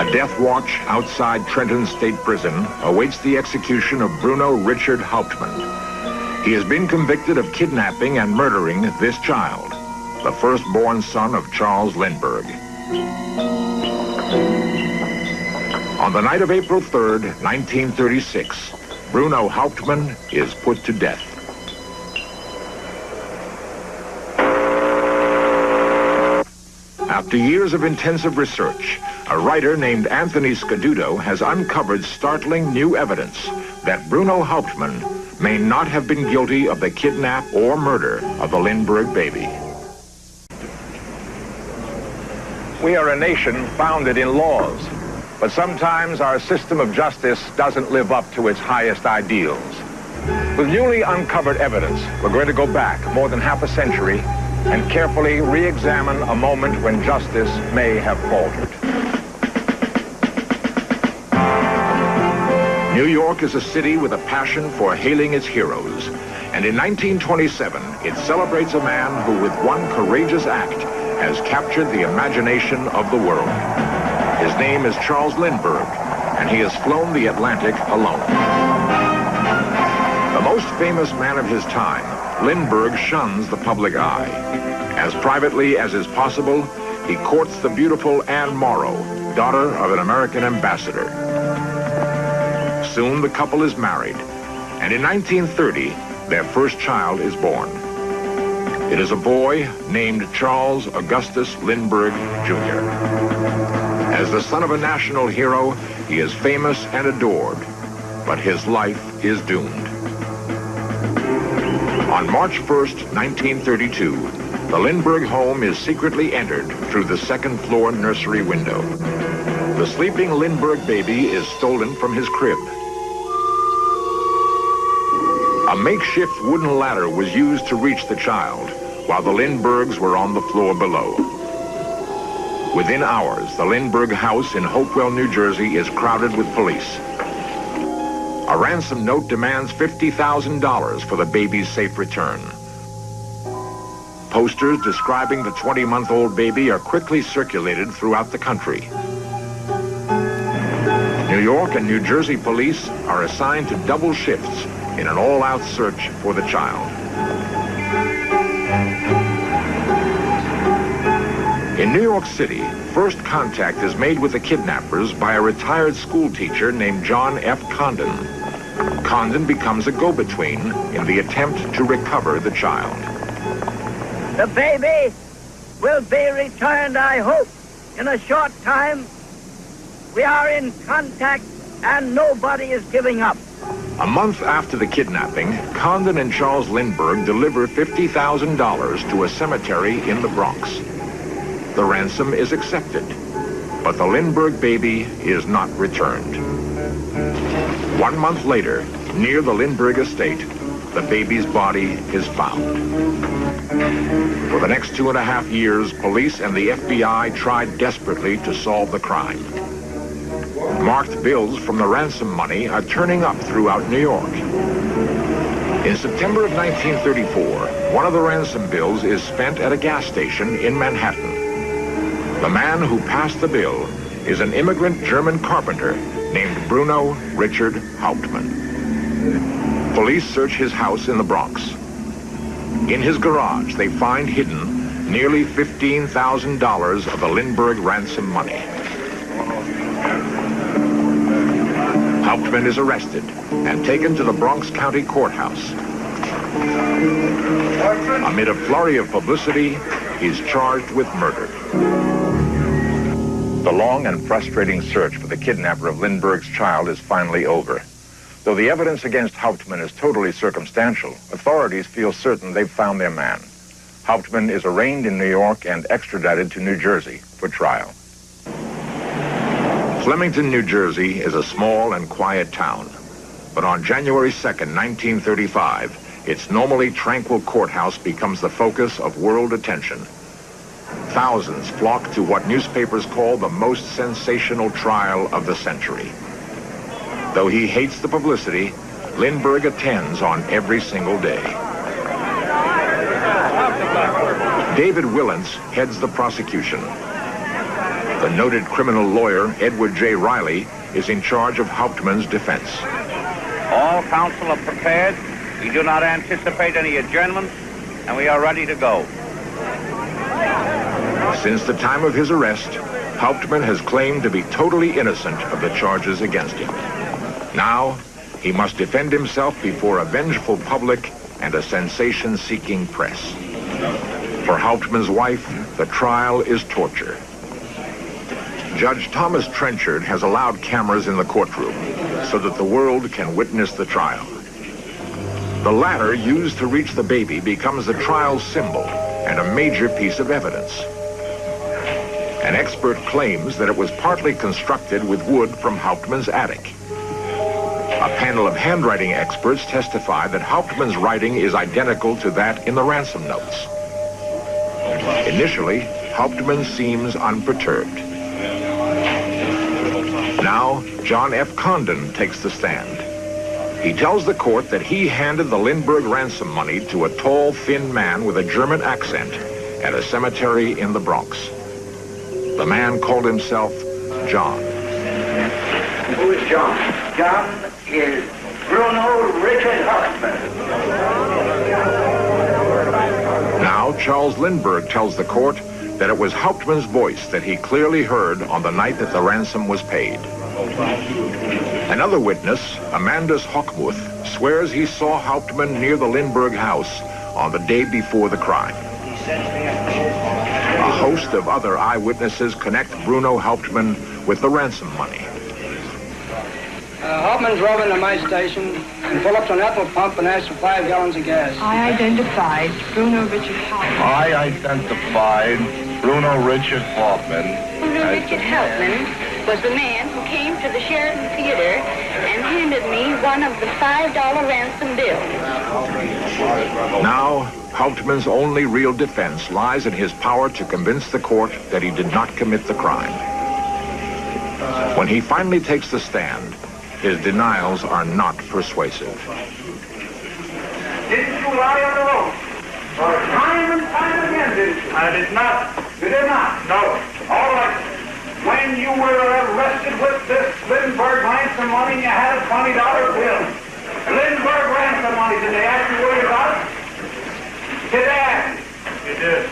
A death watch outside Trenton State Prison awaits the execution of Bruno Richard Hauptmann. He has been convicted of kidnapping and murdering this child, the firstborn son of Charles Lindbergh. On the night of April 3rd, 1936, Bruno Hauptmann is put to death. After years of intensive research, a writer named Anthony Scaduto has uncovered startling new evidence that Bruno Hauptmann may not have been guilty of the kidnap or murder of the Lindbergh baby. We are a nation founded in laws, but sometimes our system of justice doesn't live up to its highest ideals. With newly uncovered evidence, we're going to go back more than half a century and carefully re-examine a moment when justice may have faltered. New York is a city with a passion for hailing its heroes, and in 1927, it celebrates a man who, with one courageous act, has captured the imagination of the world. His name is Charles Lindbergh, and he has flown the Atlantic alone. The most famous man of his time, Lindbergh shuns the public eye. As privately as is possible, he courts the beautiful Anne Morrow, daughter of an American ambassador. Soon the couple is married, and in 1930, their first child is born. It is a boy named Charles Augustus Lindbergh, Jr. As the son of a national hero, he is famous and adored, but his life is doomed. On March 1st, 1932, the Lindbergh home is secretly entered through the second-floor nursery window. The sleeping Lindbergh baby is stolen from his crib. A makeshift wooden ladder was used to reach the child, while the Lindberghs were on the floor below. Within hours, the Lindbergh house in Hopewell, New Jersey is crowded with police. A ransom note demands $50,000 for the baby's safe return. Posters describing the 20-month-old baby are quickly circulated throughout the country. New York and New Jersey police are assigned to double shifts in an all-out search for the child. In New York City, first contact is made with the kidnappers by a retired school teacher named John F. Condon. Condon becomes a go-between in the attempt to recover the child. The baby will be returned, I hope, in a short time. We are in contact and nobody is giving up. A month after the kidnapping, Condon and Charles Lindbergh deliver $50,000 to a cemetery in the Bronx. The ransom is accepted, but the Lindbergh baby is not returned. 1 month later, near the Lindbergh estate, the baby's body is found. For the next 2.5 years, police and the FBI tried desperately to solve the crime. Marked bills from the ransom money are turning up throughout New York. In September of 1934, one of the ransom bills is spent at a gas station in Manhattan. The man who passed the bill is an immigrant German carpenter named Bruno Richard Hauptmann. Police search his house in the Bronx. In his garage, they find hidden nearly $15,000 of the Lindbergh ransom money. Hauptmann is arrested and taken to the Bronx County Courthouse. Amid a flurry of publicity, he's charged with murder. The long and frustrating search for the kidnapper of Lindbergh's child is finally over. Though the evidence against Hauptmann is totally circumstantial, authorities feel certain they've found their man. Hauptmann is arraigned in New York and extradited to New Jersey for trial. Flemington, New Jersey is a small and quiet town. But on January 2nd, 1935, its normally tranquil courthouse becomes the focus of world attention. Thousands flock to what newspapers call the most sensational trial of the century. Though he hates the publicity, Lindbergh attends on every single day. David Willents heads the prosecution. The noted criminal lawyer, Edward J. Riley, is in charge of Hauptmann's defense. All counsel are prepared. We do not anticipate any adjournments, and we are ready to go. Since the time of his arrest, Hauptmann has claimed to be totally innocent of the charges against him. Now, he must defend himself before a vengeful public and a sensation-seeking press. For Hauptmann's wife, the trial is torture. Judge Thomas Trenchard has allowed cameras in the courtroom so that the world can witness the trial. The ladder used to reach the baby becomes the trial symbol and a major piece of evidence. An expert claims that it was partly constructed with wood from Hauptmann's attic. A panel of handwriting experts testify that Hauptmann's writing is identical to that in the ransom notes. Initially, Hauptmann seems unperturbed. Now, John F. Condon takes the stand. He tells the court that he handed the Lindbergh ransom money to a tall, thin man with a German accent at a cemetery in the Bronx. The man called himself John. Who is John? John is Bruno Richard Hauptmann. Now, Charles Lindbergh tells the court that it was Hauptmann's voice that he clearly heard on the night that the ransom was paid. Another witness, Amandus Hochmuth, swears he saw Hauptmann near the Lindbergh house on the day before the crime. A host of other eyewitnesses connect Bruno Hauptmann with the ransom money. Hauptmann drove into my station and pulled up to an ethyl pump and asked for 5 gallons of gas. I identified Bruno Richard Hauptmann. I identified Bruno Richard Hauptmann. Bruno Richard Hauptmann was the man who came to the Sheraton Theater and handed me one of the $5 ransom bills. Now, Hauptmann's only real defense lies in his power to convince the court that he did not commit the crime. When he finally takes the stand, his denials are not persuasive. Didn't you lie on the road? Time and time again, didn't you? I did not. You did not? No. All right. When you were arrested with this Lindbergh ransom money, you had a $20 bill. Lindbergh ransom money, did they ask you what you got? Did they ask you? They did.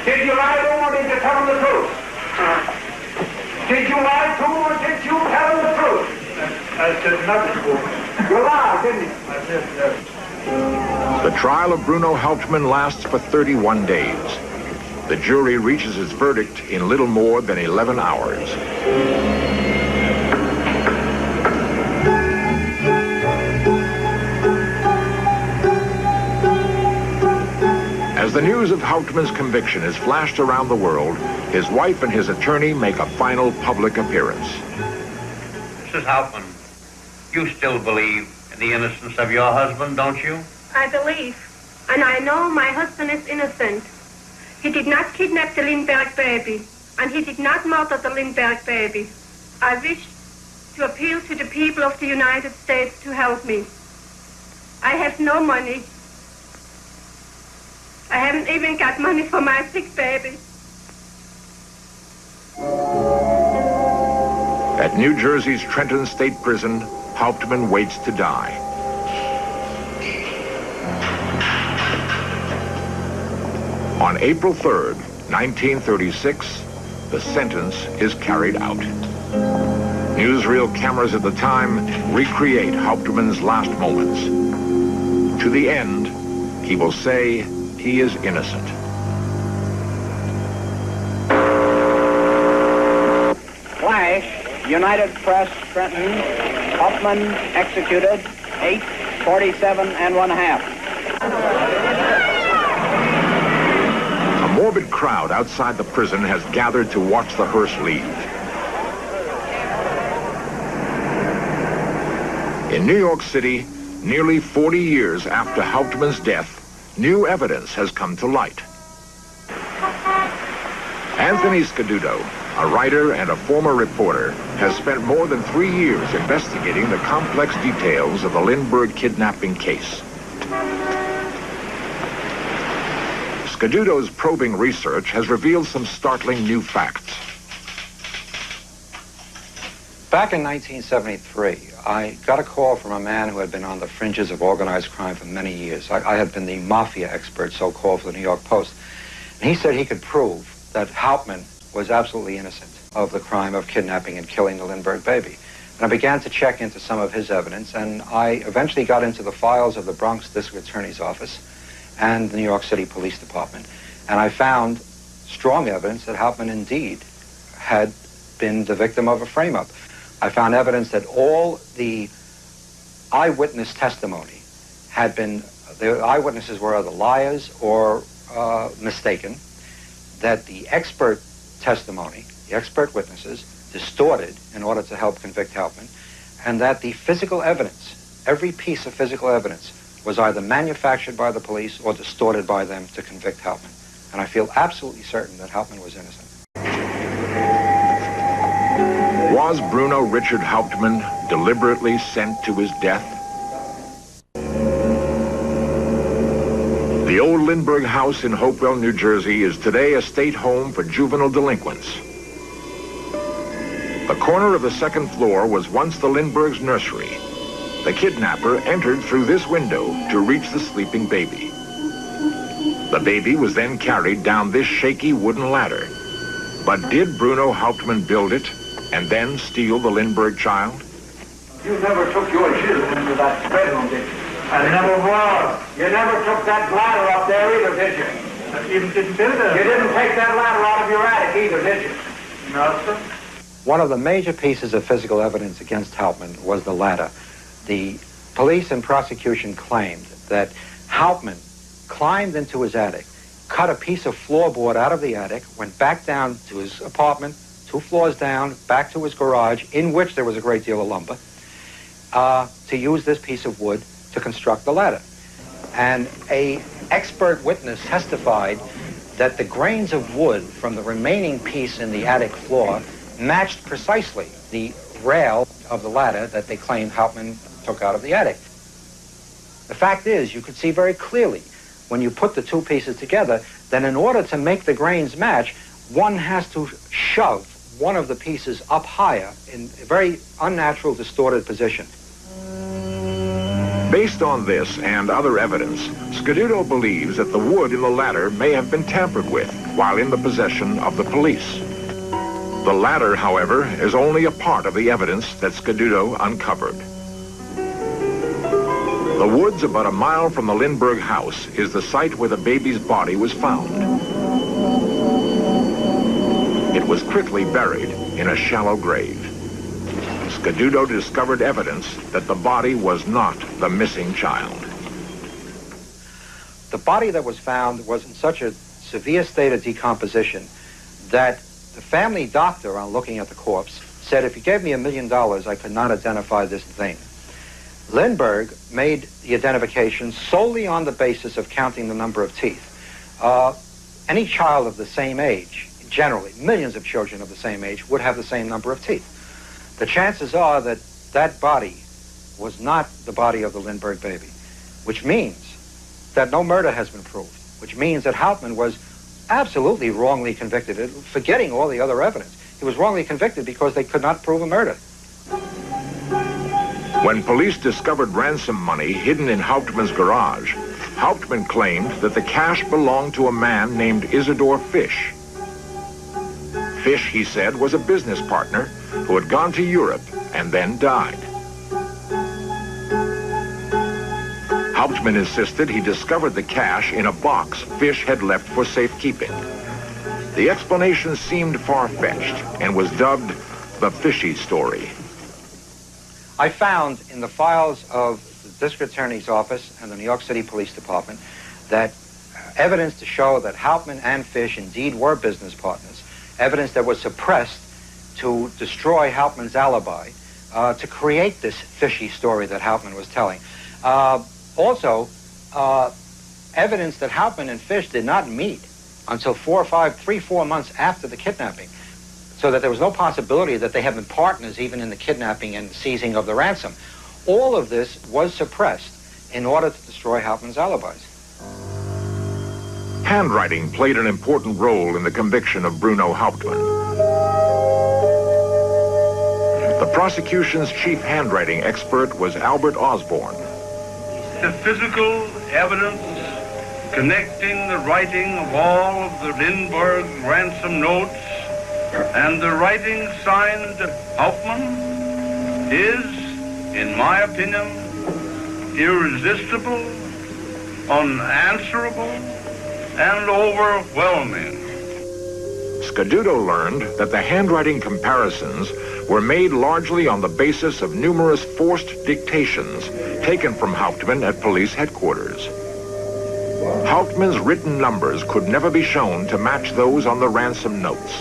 Did you lie to them or did you tell them the truth? Did you lie to them or did you tell them the truth? I said nothing to them. You lied, didn't you? I did, yes. The trial of Bruno Hauptmann lasts for 31 days. The jury reaches its verdict in little more than 11 hours. As the news of Hauptmann's conviction is flashed around the world, his wife and his attorney make a final public appearance. Mrs. Hauptmann, you still believe in the innocence of your husband, don't you? I believe, and I know my husband is innocent. He did not kidnap the Lindbergh baby, and he did not murder the Lindbergh baby. I wish to appeal to the people of the United States to help me. I have no money. I haven't even got money for my sick baby. At New Jersey's Trenton State Prison, Hauptmann waits to die. On April 3rd, 1936, the sentence is carried out. Newsreel cameras at the time recreate Hauptmann's last moments. To the end, he will say he is innocent. Flash, United Press, Trenton, Hauptmann executed, 8:47½. A morbid crowd outside the prison has gathered to watch the hearse leave. In New York City, nearly 40 years after Hauptmann's death, new evidence has come to light. Anthony Scaduto, a writer and a former reporter, has spent more than 3 years investigating the complex details of the Lindbergh kidnapping case. Scaduto's probing research has revealed some startling new facts. Back in 1973, I got a call from a man who had been on the fringes of organized crime for many years. I had been the mafia expert, so-called, for the New York Post. And he said he could prove that Hauptmann was absolutely innocent of the crime of kidnapping and killing the Lindbergh baby. And I began to check into some of his evidence, and I eventually got into the files of the Bronx District Attorney's Office and the New York City Police Department. And I found strong evidence that Hauptmann indeed had been the victim of a frame-up. I found evidence that all the eyewitness testimony had been, the eyewitnesses were either liars or mistaken, that the expert testimony, the expert witnesses, distorted in order to help convict Hauptmann, and that the physical evidence, every piece of physical evidence, was either manufactured by the police or distorted by them to convict Hauptmann. And I feel absolutely certain that Hauptmann was innocent. Was Bruno Richard Hauptmann deliberately sent to his death? The old Lindbergh house in Hopewell, New Jersey is today a state home for juvenile delinquents. The corner of the second floor was once the Lindbergh's nursery. The kidnapper entered through this window to reach the sleeping baby. The baby was then carried down this shaky wooden ladder. But did Bruno Hauptmann build it and then steal the Lindbergh child? You never took your children into that bedroom, did you? I never was. You never took that ladder up there either, did you? I even didn't build it. You didn't take that ladder out of your attic either, did you? No, sir. One of the major pieces of physical evidence against Hauptmann was the ladder. The police and prosecution claimed that Hauptmann climbed into his attic, cut a piece of floorboard out of the attic, went back down to his apartment, 2 floors down, back to his garage, in which there was a great deal of lumber, to use this piece of wood to construct the ladder. And an expert witness testified that the grains of wood from the remaining piece in the attic floor matched precisely the rail of the ladder that they claimed Hauptmann took out of the attic. The fact is, you could see very clearly when you put the 2 pieces together that in order to make the grains match, one has to shove one of the pieces up higher in a very unnatural, distorted position. Based on this and other evidence, Scaduto believes that the wood in the ladder may have been tampered with while in the possession of the police. The ladder, however, is only a part of the evidence that Scaduto uncovered. The woods about a mile from the Lindbergh house is the site where the baby's body was found. It was quickly buried in a shallow grave. Scaduto discovered evidence that the body was not the missing child. The body that was found was in such a severe state of decomposition that the family doctor, on looking at the corpse, said, if you gave me $1 million, I could not identify this thing. Lindbergh made the identification solely on the basis of counting the number of teeth. Any child of the same age, generally, millions of children of the same age, would have the same number of teeth. The chances are that that body was not the body of the Lindbergh baby, which means that no murder has been proved, which means that Hauptmann was absolutely wrongly convicted, forgetting all the other evidence. He was wrongly convicted because they could not prove a murder. When police discovered ransom money hidden in Hauptmann's garage, Hauptmann claimed that the cash belonged to a man named Isidore Fish. Fish, he said, was a business partner who had gone to Europe and then died. Hauptmann insisted he discovered the cash in a box Fish had left for safekeeping. The explanation seemed far-fetched and was dubbed the Fishy story. I found in the files of the District Attorney's Office and the New York City Police Department that evidence to show that Hauptmann and Fish indeed were business partners, evidence that was suppressed to destroy Hauptmann's alibi, to create this fishy story that Hauptmann was telling. Also, evidence that Hauptmann and Fish did not meet until 4 months after the kidnapping, so that there was no possibility that they had been partners even in the kidnapping and seizing of the ransom. All of this was suppressed in order to destroy Hauptmann's alibis. Handwriting played an important role in the conviction of Bruno Hauptmann. The prosecution's chief handwriting expert was Albert Osborne. The physical evidence connecting the writing of all of the Lindbergh ransom notes and the writing signed Hauptmann is, in my opinion, irresistible, unanswerable, and overwhelming. Scaduto learned that the handwriting comparisons were made largely on the basis of numerous forced dictations taken from Hauptmann at police headquarters. Hauptmann's written numbers could never be shown to match those on the ransom notes,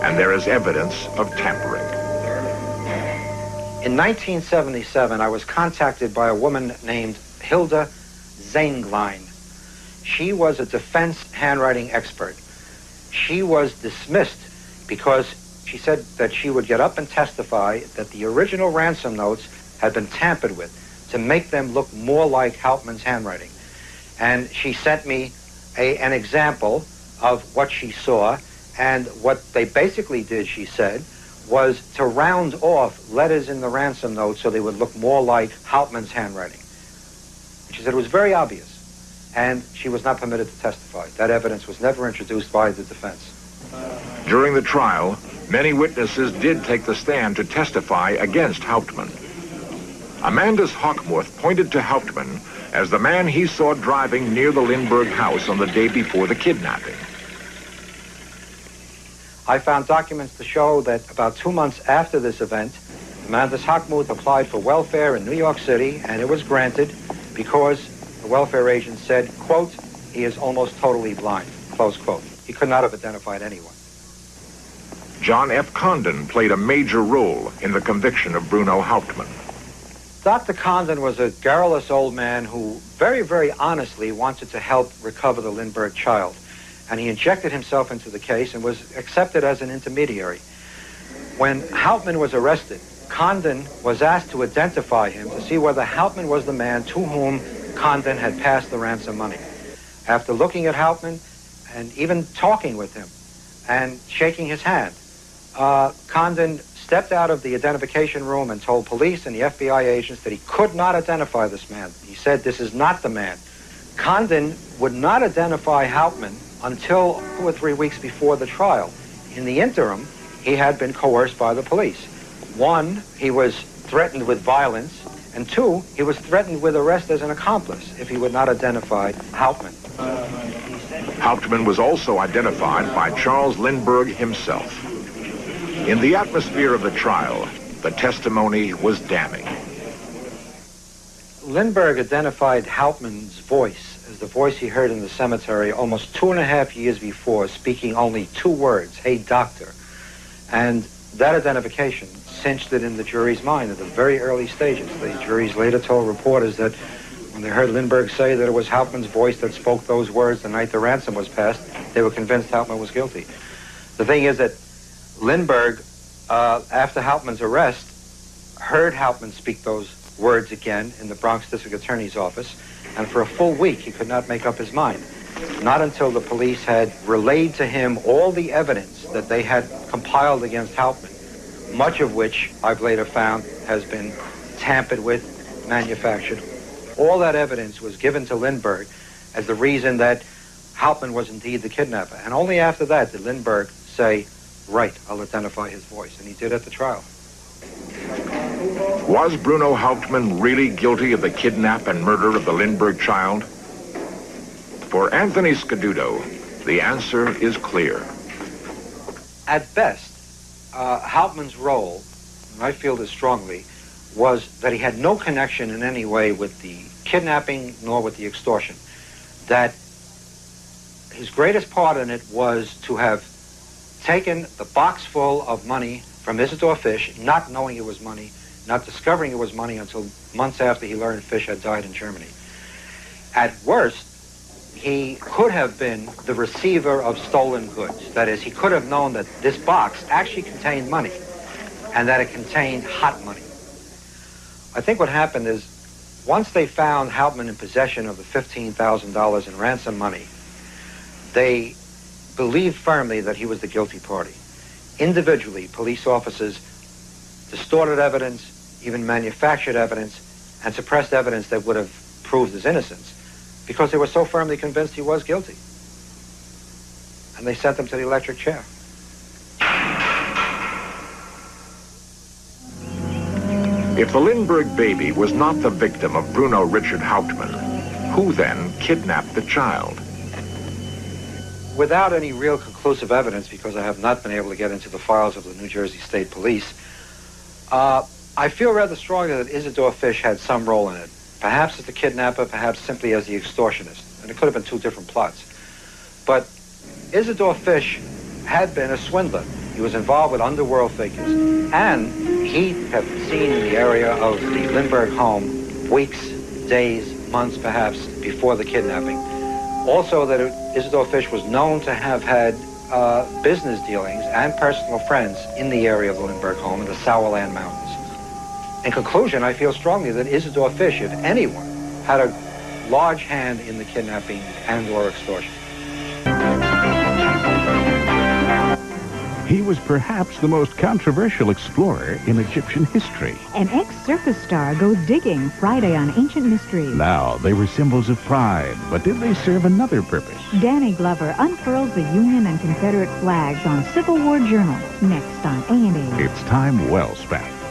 and there is evidence of tampering. In 1977, I was contacted by a woman named Hilda Zenglein. She was a defense handwriting expert. She was dismissed because she said that she would get up and testify that the original ransom notes had been tampered with to make them look more like Hauptmann's handwriting. And she sent me an example of what she saw, and what they basically did, she said, was to round off letters in the ransom notes so they would look more like Hauptmann's handwriting. She said it was very obvious, and she was not permitted to testify. That evidence was never introduced by the defense. During the trial, many witnesses did take the stand to testify against Hauptmann. Amandus Hochmuth pointed to Hauptmann as the man he saw driving near the Lindbergh house on the day before the kidnapping. I found documents to show that about 2 months after this event, Amandus Hochmuth applied for welfare in New York City, and it was granted because the welfare agent said, quote, he is almost totally blind, close quote. He could not have identified anyone. John F. Condon played a major role in the conviction of Bruno Hauptmann. Dr. Condon was a garrulous old man who very, very honestly wanted to help recover the Lindbergh child. And he injected himself into the case and was accepted as an intermediary. When Hauptmann was arrested, Condon was asked to identify him to see whether Hauptmann was the man to whom Condon had passed the ransom money. After looking at Hauptmann and even talking with him and shaking his hand, Condon stepped out of the identification room and told police and the FBI agents that he could not identify this man. He said, this is not the man. Condon would not identify Hauptmann until 2 or 3 weeks before the trial. In the interim, he had been coerced by the police. 1, he was threatened with violence, and 2, he was threatened with arrest as an accomplice if he would not identify Hauptmann. Hauptmann was also identified by Charles Lindbergh himself. In the atmosphere of the trial, the testimony was damning. Lindbergh identified Hauptmann's voice as the voice he heard in the cemetery almost 2.5 years before, speaking only 2 words, hey, doctor. And that identification cinched it in the jury's mind at the very early stages. The juries later told reporters that when they heard Lindbergh say that it was Hauptmann's voice that spoke those words the night the ransom was passed, they were convinced Hauptmann was guilty. The thing is that Lindbergh, after Hauptmann's arrest, heard Hauptmann speak those words again in the Bronx District Attorney's office, and for a full week he could not make up his mind. Not until the police had relayed to him all the evidence that they had compiled against Hauptmann, much of which I've later found has been tampered with, manufactured. All that evidence was given to Lindbergh as the reason that Hauptmann was indeed the kidnapper. And only after that did Lindbergh say, right, I'll identify his voice. And he did at the trial. Was Bruno Hauptmann really guilty of the kidnap and murder of the Lindbergh child? For Anthony Scaduto, the answer is clear. At best, Hauptmann's role, and I feel this strongly, was that he had no connection in any way with the kidnapping nor with the extortion. That his greatest part in it was to have taken the box full of money from Isidore Fish, not knowing it was money, not discovering it was money until months after he learned Fish had died in Germany. At worst, he could have been the receiver of stolen goods. That is, he could have known that this box actually contained money and that it contained hot money. I think what happened is, once they found Hauptmann in possession of the $15,000 in ransom money, they believed firmly that he was the guilty party. Individually, police officers distorted evidence, even manufactured evidence, and suppressed evidence that would have proved his innocence, because they were so firmly convinced he was guilty. And they sent him to the electric chair. If the Lindbergh baby was not the victim of Bruno Richard Hauptmann, who then kidnapped the child? Without any real conclusive evidence, because I have not been able to get into the files of the New Jersey State Police, I feel rather strongly that Isidore Fish had some role in it. Perhaps as the kidnapper, perhaps simply as the extortionist. And it could have been two different plots. But Isidore Fish had been a swindler. He was involved with underworld figures. And he had seen in the area of the Lindbergh home weeks, days, months perhaps before the kidnapping. Also that Isidore Fish was known to have had business dealings and personal friends in the area of the Lindbergh home in the Sauerland Mountains. In conclusion, I feel strongly that Isidore Fish, if anyone, had a large hand in the kidnapping and/or extortion. He was perhaps the most controversial explorer in Egyptian history. An ex-circus star goes digging Friday on Ancient Mysteries. Now, they were symbols of pride, but did they serve another purpose? Danny Glover unfurls the Union and Confederate flags on Civil War Journal, next on A&E. It's time well spent.